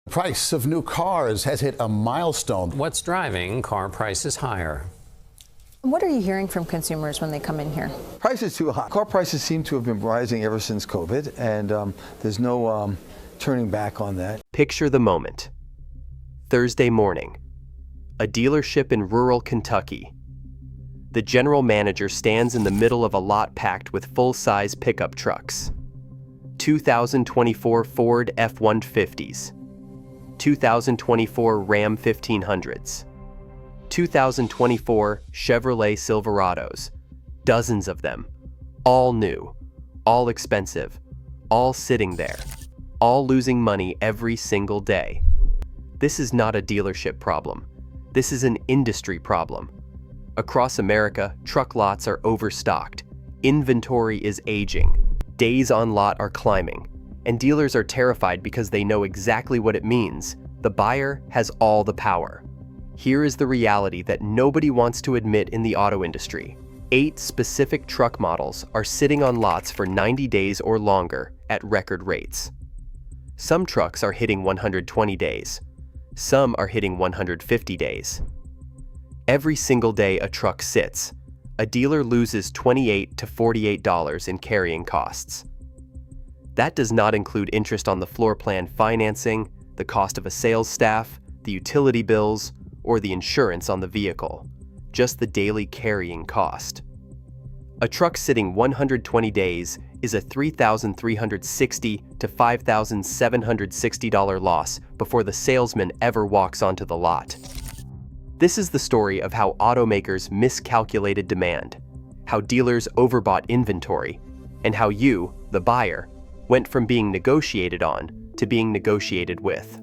Price of new cars has hit a milestone. What's driving car prices higher? What are you hearing from consumers when they come in here? Prices too high. Car prices seem to have been rising ever since COVID, and there's no turning back on that. Picture the moment. Thursday morning. A dealership in rural Kentucky. The general manager stands in the middle of a lot packed with full-size pickup trucks. 2024 Ford F-150s. 2024 Ram 1500s. 2024 Chevrolet Silverados. Dozens of them. All new. All expensive. All sitting there. All losing money every single day. This is not a dealership problem. This is an industry problem. Across America, truck lots are overstocked. Inventory is aging. Days on lot are climbing. And dealers are terrified because they know exactly what it means. The buyer has all the power. Here is the reality that nobody wants to admit in the auto industry. 8 specific truck models are sitting on lots for 90 days or longer at record rates. Some trucks are hitting 120 days. Some are hitting 150 days. Every single day a truck sits, a dealer loses $28 to $48 in carrying costs. That does not include interest on the floor plan financing, the cost of a sales staff, the utility bills, or the insurance on the vehicle, just the daily carrying cost. A truck sitting 120 days is a $3,360 to $5,760 loss before the salesman ever walks onto the lot. This is the story of how automakers miscalculated demand, how dealers overbought inventory, and how you, the buyer, went from being negotiated on to being negotiated with.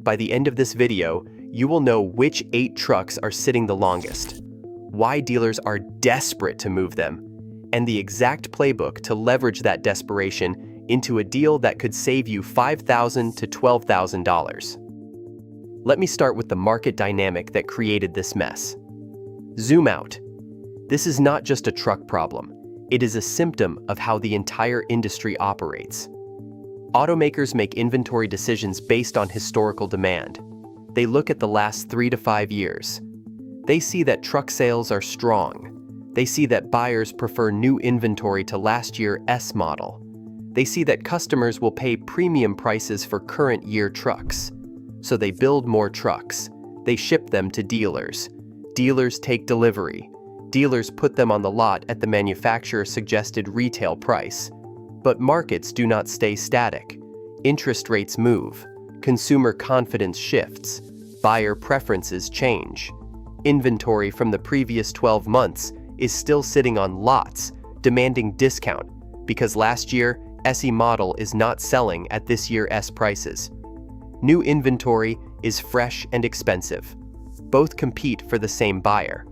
By the end of this video, you will know which 8 trucks are sitting the longest, why dealers are desperate to move them, and the exact playbook to leverage that desperation into a deal that could save you $5,000 to $12,000. Let me start with the market dynamic that created this mess. Zoom out. This is not just a truck problem. It is a symptom of how the entire industry operates. Automakers make inventory decisions based on historical demand. They look at the last 3 to 5 years. They see that truck sales are strong. They see that buyers prefer new inventory to last year's S model. They see that customers will pay premium prices for current year trucks. So they build more trucks. They ship them to dealers. Dealers take delivery. Dealers put them on the lot at the manufacturer's suggested retail price. But markets do not stay static. Interest rates move. Consumer confidence shifts. Buyer preferences change. Inventory from the previous 12 months is still sitting on lots, demanding discount, because last year, SE model is not selling at this year's S prices. New inventory is fresh and expensive. Both compete for the same buyer.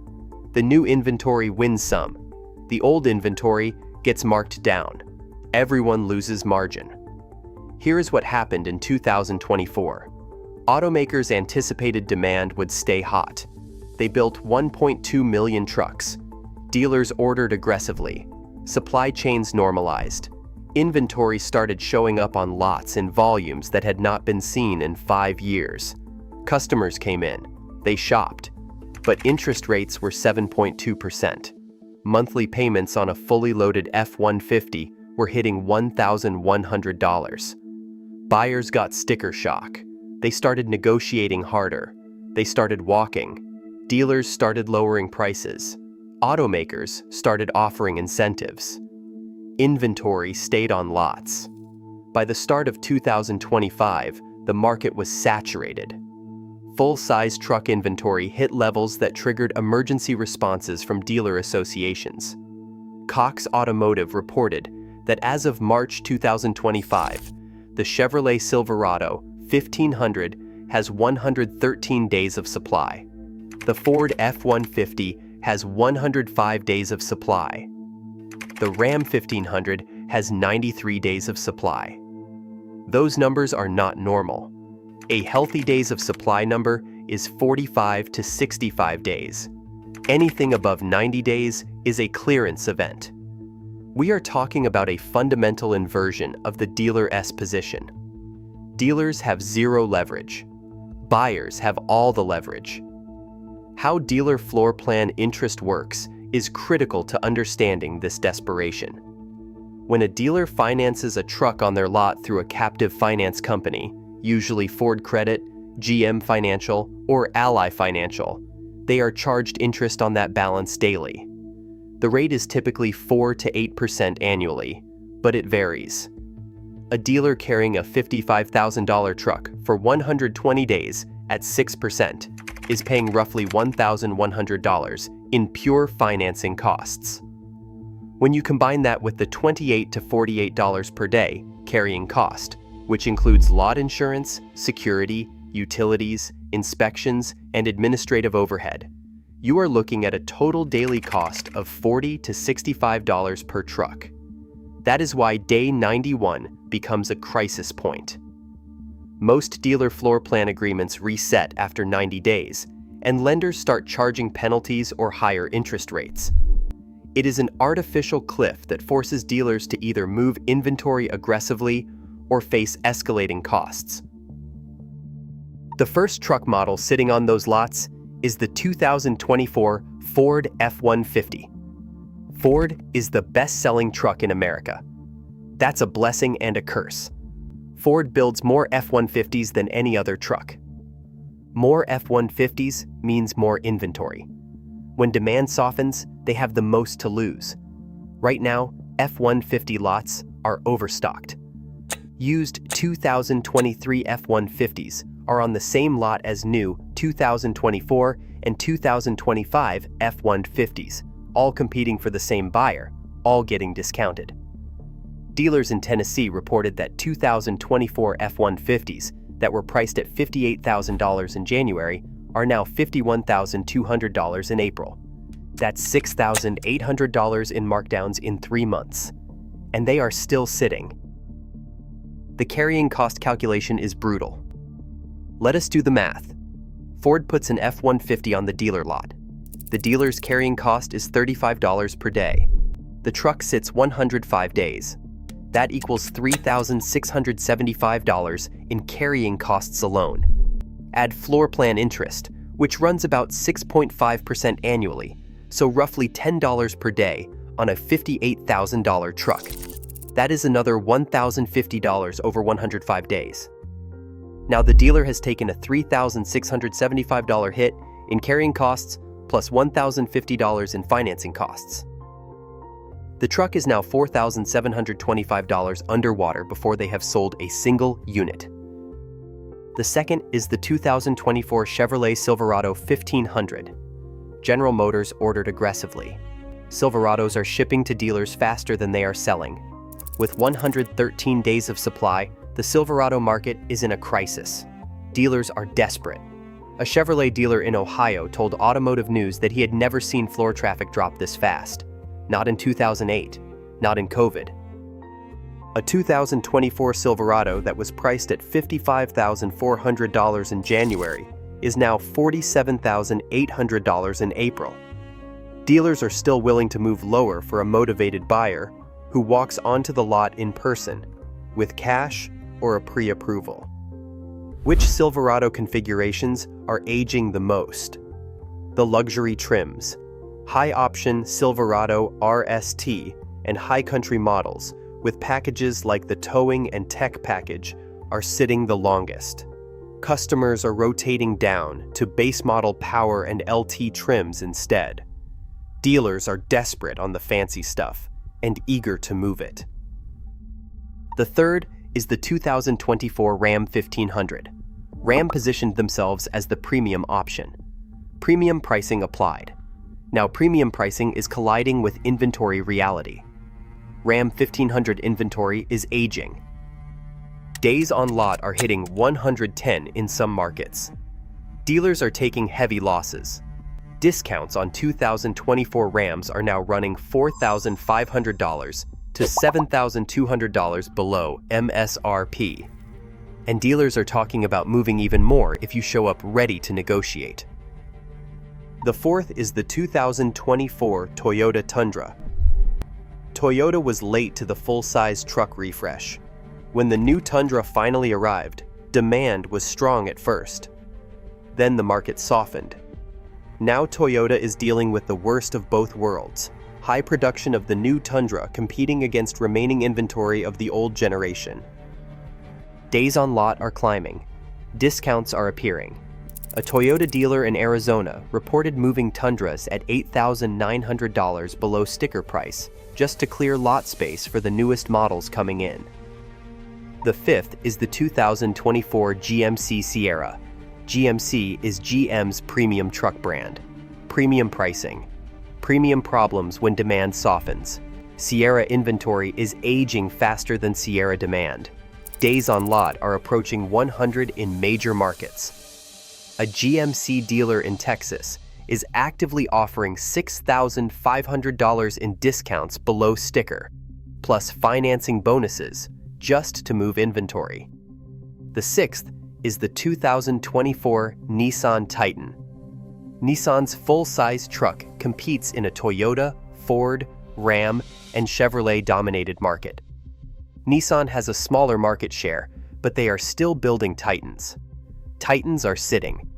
The new inventory wins some. The old inventory gets marked down. Everyone loses margin. Here is what happened in 2024. Automakers anticipated demand would stay hot. They built 1.2 million trucks. Dealers ordered aggressively. Supply chains normalized. Inventory started showing up on lots in volumes that had not been seen in 5 years. Customers came in. They shopped. But interest rates were 7.2%. Monthly payments on a fully loaded F-150 were hitting $1,100. Buyers got sticker shock. They started negotiating harder. They started walking. Dealers started lowering prices. Automakers started offering incentives. Inventory stayed on lots. By the start of 2025, the market was saturated. Full-size truck inventory hit levels that triggered emergency responses from dealer associations. Cox Automotive reported that as of March 2025, the Chevrolet Silverado 1500 has 113 days of supply. The Ford F-150 has 105 days of supply. The Ram 1500 has 93 days of supply. Those numbers are not normal. A healthy days of supply number is 45 to 65 days. Anything above 90 days is a clearance event. We are talking about a fundamental inversion of the dealer S position. Dealers have zero leverage. Buyers have all the leverage. How dealer floor plan interest works is critical to understanding this desperation. When a dealer finances a truck on their lot through a captive finance company, usually Ford Credit, GM Financial, or Ally Financial, they are charged interest on that balance daily. The rate is typically 4 to 8% annually, but it varies. A dealer carrying a $55,000 truck for 120 days at 6% is paying roughly $1,100 in pure financing costs. When you combine that with the $28 to $48 per day carrying cost, which includes lot insurance, security, utilities, inspections, and administrative overhead, you are looking at a total daily cost of $40 to $65 per truck. That is why day 91 becomes a crisis point. Most dealer floor plan agreements reset after 90 days, and lenders start charging penalties or higher interest rates. It is an artificial cliff that forces dealers to either move inventory aggressively or face escalating costs. The first truck model sitting on those lots is the 2024 Ford F-150. Ford is the best-selling truck in America. That's a blessing and a curse. Ford builds more F-150s than any other truck. More F-150s means more inventory. When demand softens, they have the most to lose. Right now, F-150 lots are overstocked. Used 2023 F-150s are on the same lot as new 2024 and 2025 F-150s, all competing for the same buyer, all getting discounted. Dealers in Tennessee reported that 2024 F-150s that were priced at $58,000 in January are now $51,200 in April. That's $6,800 in markdowns in 3 months. And they are still sitting. The carrying cost calculation is brutal. Let us do the math. Ford puts an F-150 on the dealer lot. The dealer's carrying cost is $35 per day. The truck sits 105 days. That equals $3,675 in carrying costs alone. Add floor plan interest, which runs about 6.5% annually, so roughly $10 per day on a $58,000 truck. That is another $1,050 over 105 days. Now the dealer has taken a $3,675 hit in carrying costs plus $1,050 in financing costs. The truck is now $4,725 underwater before they have sold a single unit. The second is the 2024 Chevrolet Silverado 1500. General Motors ordered aggressively. Silverados are shipping to dealers faster than they are selling. With 113 days of supply, the Silverado market is in a crisis. Dealers are desperate. A Chevrolet dealer in Ohio told Automotive News that he had never seen floor traffic drop this fast. Not in 2008, not in COVID. A 2024 Silverado that was priced at $55,400 in January is now $47,800 in April. Dealers are still willing to move lower for a motivated buyer who walks onto the lot in person, with cash or a pre-approval. Which Silverado configurations are aging the most? The luxury trims. High-option Silverado RST and High Country models, with packages like the towing and tech package, are sitting the longest. Customers are rotating down to base model Power and LT trims instead. Dealers are desperate on the fancy stuff and eager to move it. The third is the 2024 Ram 1500. Ram positioned themselves as the premium option. Premium pricing applied. Now premium pricing is colliding with inventory reality. Ram 1500 inventory is aging. Days on lot are hitting 110 in some markets. Dealers are taking heavy losses. Discounts on 2024 Rams are now running $4,500 to $7,200 below MSRP. And dealers are talking about moving even more if you show up ready to negotiate. The fourth is the 2024 Toyota Tundra. Toyota was late to the full-size truck refresh. When the new Tundra finally arrived, Demand was strong at first. Then the market softened. Now Toyota is dealing with the worst of both worlds: high production of the new Tundra competing against remaining inventory of the old generation. Days on lot are climbing. Discounts are appearing. A Toyota dealer in Arizona reported moving Tundras at $8,900 below sticker price just to clear lot space for the newest models coming in. The fifth is the 2024 GMC Sierra. GMC is GM's premium truck brand. Premium pricing. Premium problems when demand softens. Sierra inventory is aging faster than Sierra demand. Days on lot are approaching 100 in major markets. A GMC dealer in Texas is actively offering $6,500 in discounts below sticker, plus financing bonuses just to move inventory. The sixth is the 2024 Nissan Titan. Nissan's full-size truck competes in a Toyota, Ford, Ram, and Chevrolet-dominated market. Nissan has a smaller market share, but they are still building Titans. Titans are sitting.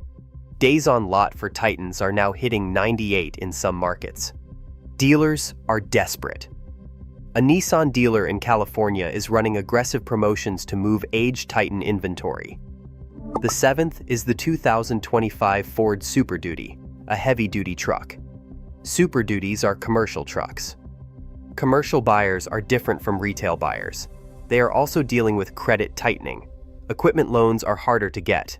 Days on lot for Titans are now hitting 98 in some markets. Dealers are desperate. A Nissan dealer in California is running aggressive promotions to move aged Titan inventory. The seventh is the 2025 Ford Super Duty, a heavy-duty truck. Super Duties are commercial trucks. Commercial buyers are different from retail buyers. They are also dealing with credit tightening. Equipment loans are harder to get.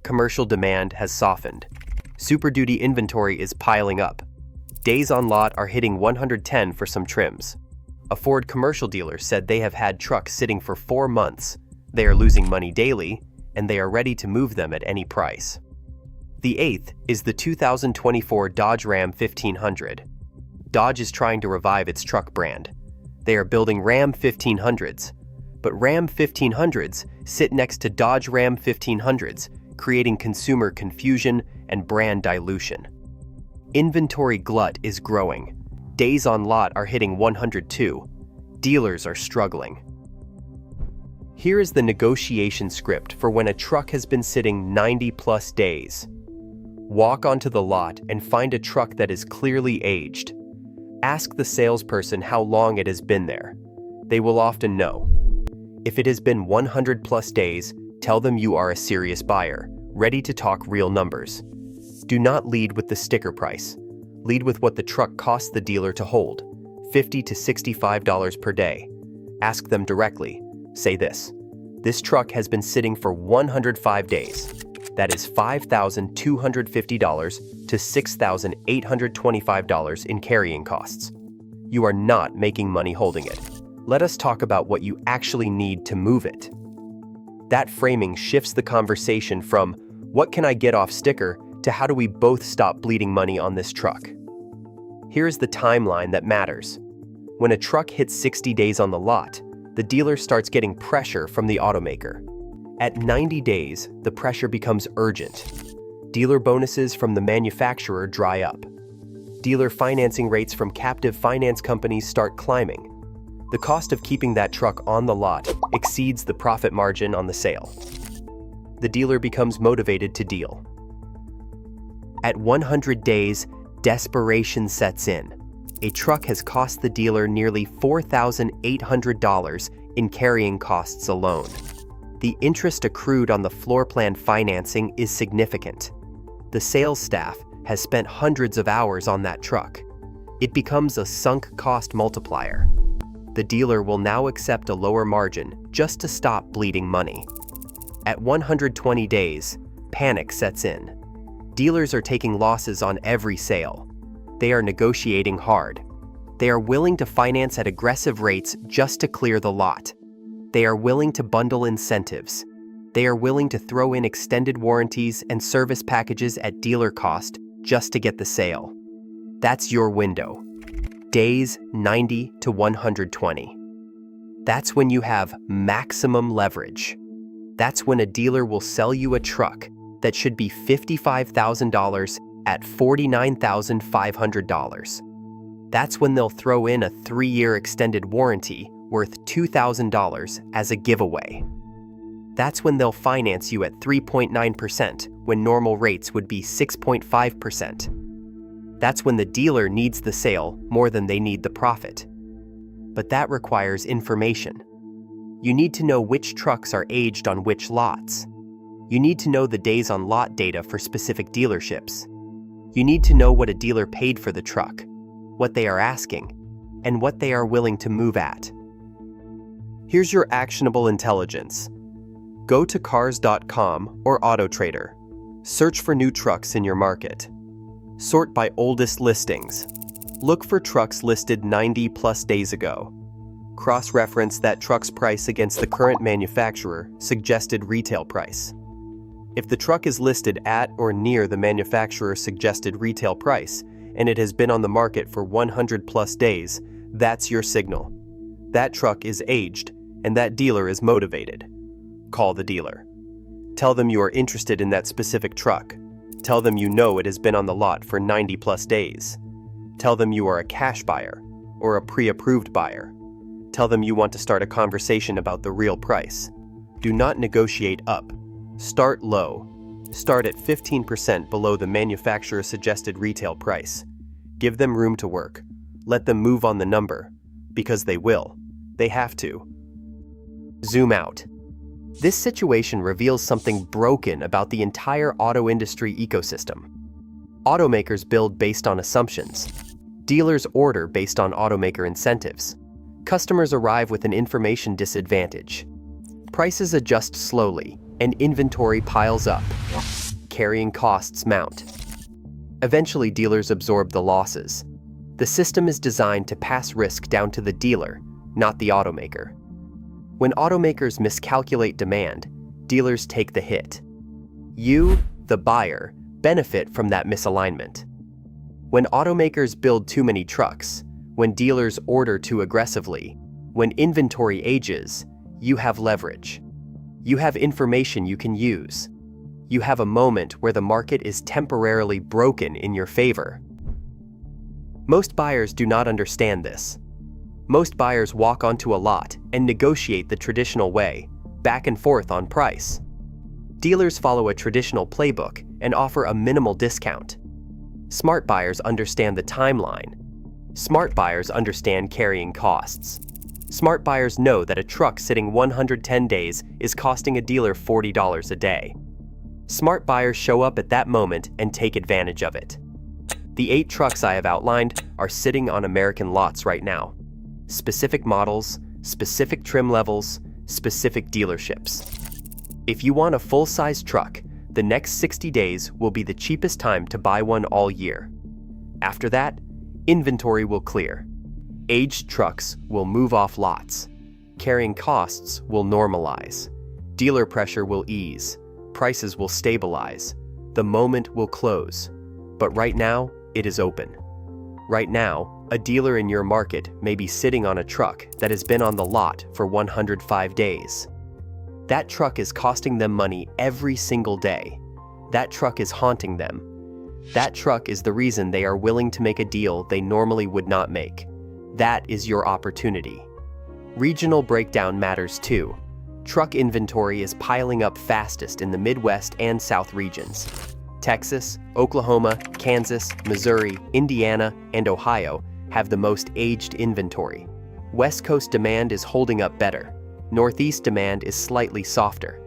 Commercial demand has softened. Super Duty inventory is piling up. Days on lot are hitting 110 for some trims. A Ford commercial dealer said they have had trucks sitting for 4 months. They are losing money daily, and they are ready to move them at any price. The eighth is the 2024 Dodge Ram 1500. Dodge is trying to revive its truck brand. They are building Ram 1500s, but Ram 1500s sit next to Dodge Ram 1500s, creating consumer confusion and brand dilution. Inventory glut is growing. Days on lot are hitting 102. Dealers are struggling. Here is the negotiation script for when a truck has been sitting 90+ days. Walk onto the lot and find a truck that is clearly aged. Ask the salesperson how long it has been there. They will often know. If it has been 100+ days, tell them you are a serious buyer, ready to talk real numbers. Do not lead with the sticker price. Lead with what the truck costs the dealer to hold, $50 to $65 per day. Ask them directly. Say this: this truck has been sitting for 105 days. That is $5,250 to $6,825 in carrying costs. You are not making money holding it. Let us talk about what you actually need to move it. That framing shifts the conversation from "what can I get off sticker" to "how do we both stop bleeding money on this truck?" Here's the timeline that matters. When a truck hits 60 days on the lot, the dealer starts getting pressure from the automaker. At 90 days, the pressure becomes urgent. Dealer bonuses from the manufacturer dry up. Dealer financing rates from captive finance companies start climbing. The cost of keeping that truck on the lot exceeds the profit margin on the sale. The dealer becomes motivated to deal. At 100 days, desperation sets in. A truck has cost the dealer nearly $4,800 in carrying costs alone. The interest accrued on the floor plan financing is significant. The sales staff has spent hundreds of hours on that truck. It becomes a sunk cost multiplier. The dealer will now accept a lower margin just to stop bleeding money. At 120 days, panic sets in. Dealers are taking losses on every sale. They are negotiating hard. They are willing to finance at aggressive rates just to clear the lot. They are willing to bundle incentives. They are willing to throw in extended warranties and service packages at dealer cost just to get the sale. That's your window. Days 90 to 120. That's when you have maximum leverage. That's when a dealer will sell you a truck that should be $55,000 at $49,500. That's when they'll throw in a 3-year extended warranty worth $2,000 as a giveaway. That's when they'll finance you at 3.9% when normal rates would be 6.5%. That's when the dealer needs the sale more than they need the profit. But that requires information. You need to know which trucks are aged on which lots. You need to know the days on lot data for specific dealerships. You need to know what a dealer paid for the truck, what they are asking, and what they are willing to move at. Here's your actionable intelligence. Go to cars.com or AutoTrader. Search for new trucks in your market. Sort by oldest listings. Look for trucks listed 90+ days ago. Cross-reference that truck's price against the current manufacturer suggested retail price. If the truck is listed at or near the manufacturer's suggested retail price, and it has been on the market for 100+ days, that's your signal. That truck is aged, and that dealer is motivated. Call the dealer. Tell them you are interested in that specific truck. Tell them you know it has been on the lot for 90+ days. Tell them you are a cash buyer or a pre-approved buyer. Tell them you want to start a conversation about the real price. Do not negotiate up. Start low. Start at 15% below the manufacturer's suggested retail price. Give them room to work. Let them move on the number. Because they will. They have to. Zoom out. This situation reveals something broken about the entire auto industry ecosystem. Automakers build based on assumptions. Dealers order based on automaker incentives. Customers arrive with an information disadvantage. Prices adjust slowly, and inventory piles up. Carrying costs mount. Eventually, dealers absorb the losses. The system is designed to pass risk down to the dealer, not the automaker. When automakers miscalculate demand, dealers take the hit. You, the buyer, benefit from that misalignment. When automakers build too many trucks, when dealers order too aggressively, when inventory ages, you have leverage. You have information you can use. You have a moment where the market is temporarily broken in your favor. Most buyers do not understand this. Most buyers walk onto a lot and negotiate the traditional way, back and forth on price. Dealers follow a traditional playbook and offer a minimal discount. Smart buyers understand the timeline. Smart buyers understand carrying costs. Smart buyers know that a truck sitting 110 days is costing a dealer $40 a day. Smart buyers show up at that moment and take advantage of it. The 8 trucks I have outlined are sitting on American lots right now. Specific models, specific trim levels, specific dealerships. If you want a full-size truck, the next 60 days will be the cheapest time to buy one all year. After that, inventory will clear. Aged trucks will move off lots. Carrying costs will normalize. Dealer pressure will ease. Prices will stabilize. The moment will close. But right now, it is open. Right now, a dealer in your market may be sitting on a truck that has been on the lot for 105 days. That truck is costing them money every single day. That truck is haunting them. That truck is the reason they are willing to make a deal they normally would not make. That is your opportunity. Regional breakdown matters too. Truck inventory is piling up fastest in the Midwest and South regions. Texas, Oklahoma, Kansas, Missouri, Indiana, and Ohio have the most aged inventory. West Coast demand is holding up better. Northeast demand is slightly softer.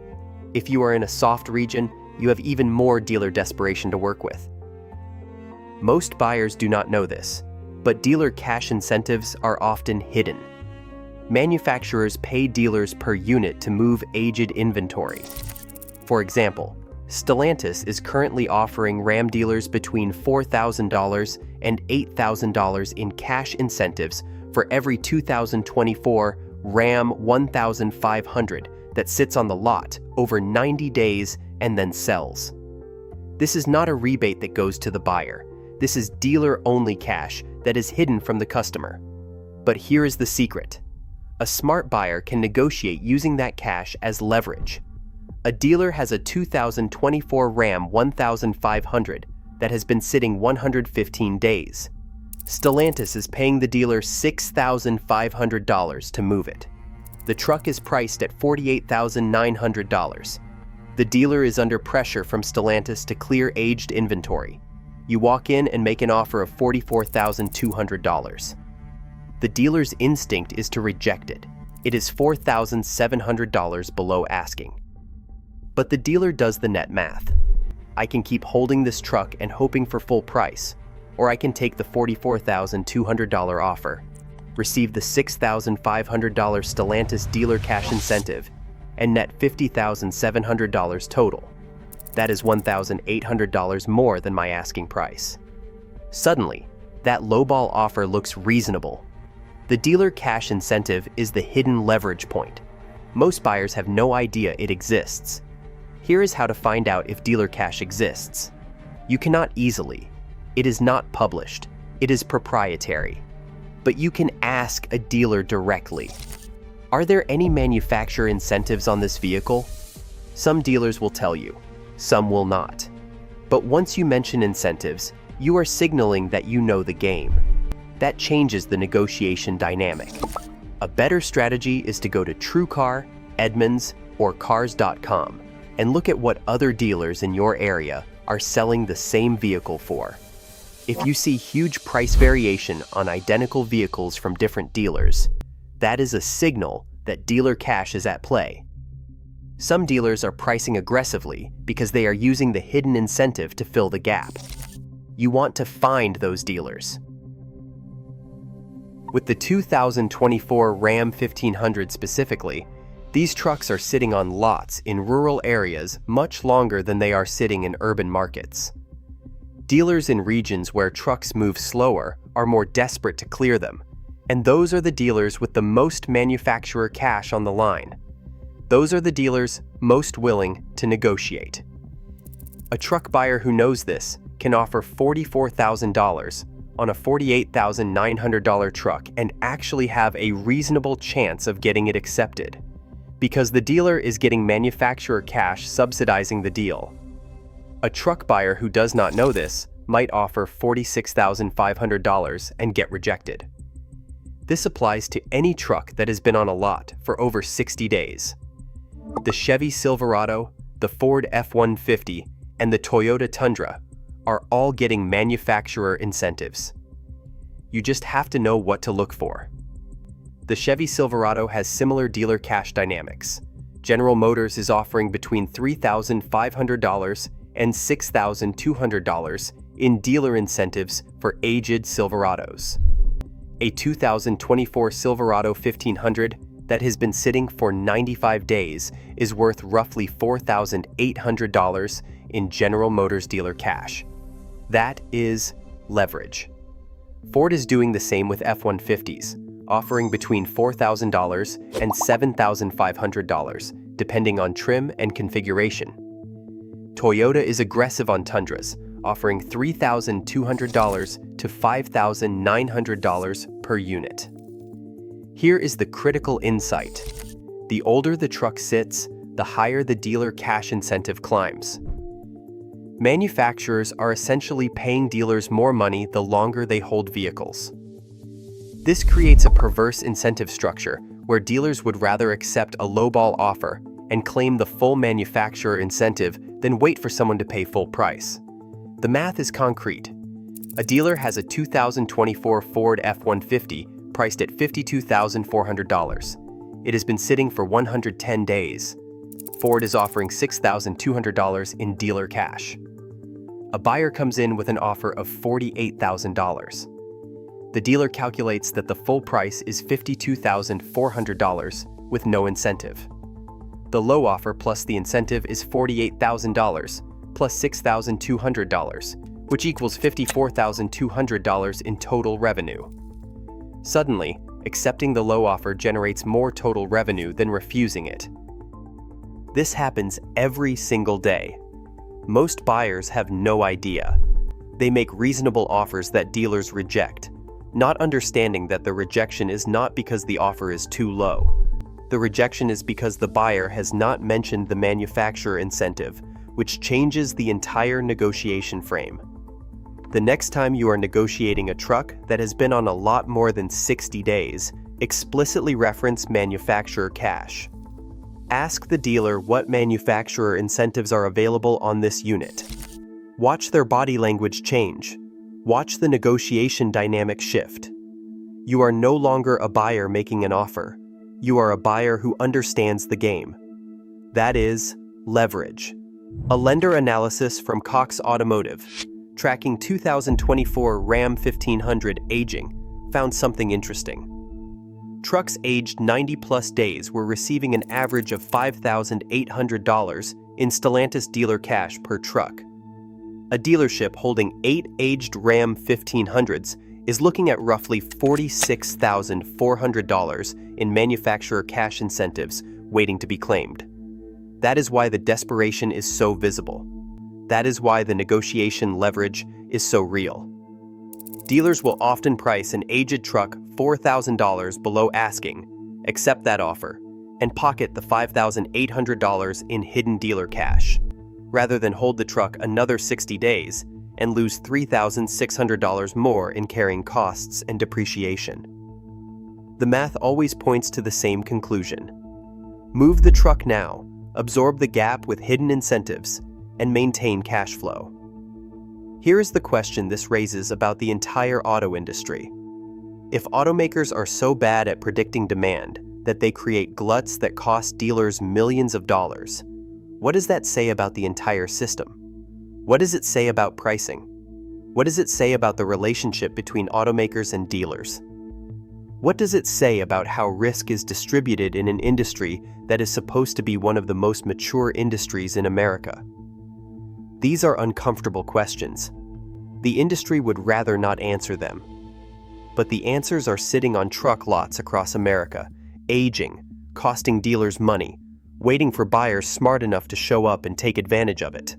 If you are in a soft region, you have even more dealer desperation to work with. Most buyers do not know this, but dealer cash incentives are often hidden. Manufacturers pay dealers per unit to move aged inventory. For example, Stellantis is currently offering Ram dealers between $4,000 and $8,000 in cash incentives for every 2024 Ram 1500 that sits on the lot over 90 days and then sells. This is not a rebate that goes to the buyer. This is dealer-only cash that is hidden from the customer. But here is the secret. A smart buyer can negotiate using that cash as leverage. A dealer has a 2024 Ram 1500 that has been sitting 115 days. Stellantis is paying the dealer $6,500 to move it. The truck is priced at $48,900. The dealer is under pressure from Stellantis to clear aged inventory. You walk in and make an offer of $44,200. The dealer's instinct is to reject it. It is $4,700 below asking. But the dealer does the net math. I can keep holding this truck and hoping for full price, or I can take the $44,200 offer, receive the $6,500 Stellantis dealer cash incentive, and net $50,700 total. That is $1,800 more than my asking price. Suddenly, that lowball offer looks reasonable. The dealer cash incentive is the hidden leverage point. Most buyers have no idea it exists. Here is how to find out if dealer cash exists. You cannot easily. It is not published. It is proprietary. But you can ask a dealer directly. Are there any manufacturer incentives on this vehicle? Some dealers will tell you, some will not. But once you mention incentives, you are signaling that you know the game. That changes the negotiation dynamic. A better strategy is to go to TrueCar, Edmunds, or Cars.com and look at what other dealers in your area are selling the same vehicle for. If you see huge price variation on identical vehicles from different dealers, that is a signal that dealer cash is at play. Some dealers are pricing aggressively because they are using the hidden incentive to fill the gap. You want to find those dealers. With the 2024 Ram 1500 specifically, these trucks are sitting on lots in rural areas much longer than they are sitting in urban markets. Dealers in regions where trucks move slower are more desperate to clear them, and those are the dealers with the most manufacturer cash on the line. Those are the dealers most willing to negotiate. A truck buyer who knows this can offer $44,000 on a $48,900 truck and actually have a reasonable chance of getting it accepted, because the dealer is getting manufacturer cash subsidizing the deal. A truck buyer who does not know this might offer $46,500 and get rejected. This applies to any truck that has been on a lot for over 60 days. The Chevy Silverado, the Ford F-150, and the Toyota Tundra are all getting manufacturer incentives. You just have to know what to look for. The Chevy Silverado has similar dealer cash dynamics. General Motors is offering between $3,500 and $6,200 in dealer incentives for aged Silverados. A 2024 Silverado 1500 that has been sitting for 95 days is worth roughly $4,800 in General Motors dealer cash. That is leverage. Ford is doing the same with F-150s, offering between $4,000 and $7,500, depending on trim and configuration. Toyota is aggressive on Tundras, offering $3,200 to $5,900 per unit. Here is the critical insight. The older the truck sits, the higher the dealer cash incentive climbs. Manufacturers are essentially paying dealers more money the longer they hold vehicles. This creates a perverse incentive structure where dealers would rather accept a lowball offer and claim the full manufacturer incentive than wait for someone to pay full price. The math is concrete. A dealer has a 2024 Ford F-150 priced at $52,400. It has been sitting for 110 days. Ford is offering $6,200 in dealer cash. A buyer comes in with an offer of $48,000. The dealer calculates that the full price is $52,400 with no incentive. The low offer plus the incentive is $48,000 plus $6,200, which equals $54,200 in total revenue. Suddenly, accepting the low offer generates more total revenue than refusing it. This happens every single day. Most buyers have no idea. They make reasonable offers that dealers reject, not understanding that the rejection is not because the offer is too low. The rejection is because the buyer has not mentioned the manufacturer incentive, which changes the entire negotiation frame. The next time you are negotiating a truck that has been on a lot more than 60 days, Explicitly reference manufacturer cash. Ask the dealer what manufacturer incentives are available on this unit. Watch their body language change. Watch the negotiation dynamic shift. You are no longer a buyer making an offer. You are a buyer who understands the game. That is leverage. A lender analysis from Cox Automotive, tracking 2024 Ram 1500 aging, found something interesting. Trucks aged 90-plus days were receiving an average of $5,800 in Stellantis dealer cash per truck. A dealership holding 8 aged Ram 1500s is looking at roughly $46,400 in manufacturer cash incentives waiting to be claimed. That is why the desperation is so visible. That is why the negotiation leverage is so real. Dealers will often price an aged truck $4,000 below asking, accept that offer, and pocket the $5,800 in hidden dealer cash, rather than hold the truck another 60 days and lose $3,600 more in carrying costs and depreciation. The math always points to the same conclusion. Move the truck now, absorb the gap with hidden incentives, and maintain cash flow. Here is the question this raises about the entire auto industry. If automakers are so bad at predicting demand that they create gluts that cost dealers millions of dollars, what does that say about the entire system? What does it say about pricing? What does it say about the relationship between automakers and dealers? What does it say about how risk is distributed in an industry that is supposed to be one of the most mature industries in America? These are uncomfortable questions. The industry would rather not answer them. But the answers are sitting on truck lots across America, aging, costing dealers money, waiting for buyers smart enough to show up and take advantage of it.